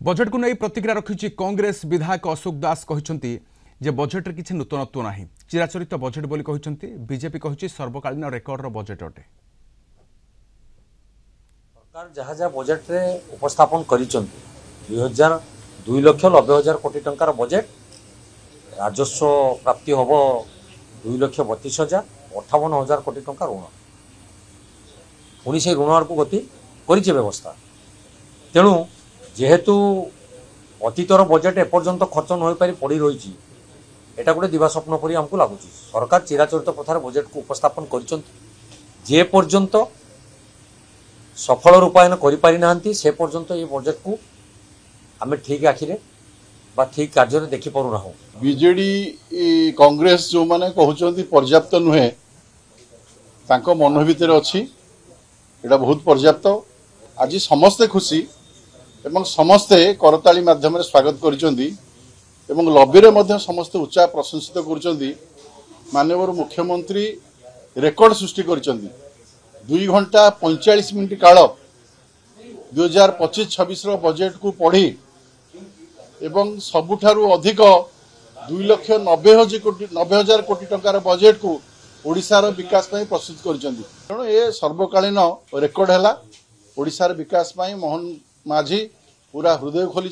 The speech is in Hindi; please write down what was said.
बजेट को नहीं प्रतिक्रिया रखी कांग्रेस विधायक अशोक दास कहते जे बजेट रे किसी नूतनत्व ना चिराचरित बजेट बोली कहते बीजेपी कही सर्वकालीन रेकर्डर बजेट अटे। सरकार जहाँ जहाँ बजेट रे उपस्थापन कर 2,90,00,000 कोटी टंकार बजेट राजस्व प्राप्ति हम 2,32,000 58,000 कोटी टंका ऋण पुणी से ऋण आड़ को गति कर व्यवस्था तेणु जेहेतु अतीतर बजेट एपर्यंत खर्च न हो पारि पड़ी रही एटा गोटे दिवा स्वप्न परी हमको लगुच। सरकार चिराचरित प्रथार बजेट को उपस्थापन जे पर्यंत सफल रूपायन करि से पर्यंत ये बजेट को आम ठीक आखिरे बा ठीक कार्य देखि पारु ना। बीजेडी कांग्रेस जो माने कहउचंती पर्याप्त नुहे तांको मन भितर अछि एटा बहुत पर्याप्त। आज समस्ते खुशी एवं समस्ते करताली माध्यम स्वागत करिसंती एवं लॉबी मध्ये समस्ते उच्चा प्रशंसित करुचंती। माननीय मुख्यमंत्री रेकर्ड सृष्टि करिसंती 2 घंटा 45 मिनिट काल 2025-26 बजेट को पढ़ी एवं सबुठारु अधिक 2,90,00,000 कोटी टंकार बजेट को ओडिशार विकास पई प्रस्तुत करिसंती। तेणु ये सर्वकालीन रेकर्ड हैला। ओडिशार विकास पई मोहन माझी पूरा हृदय खोली।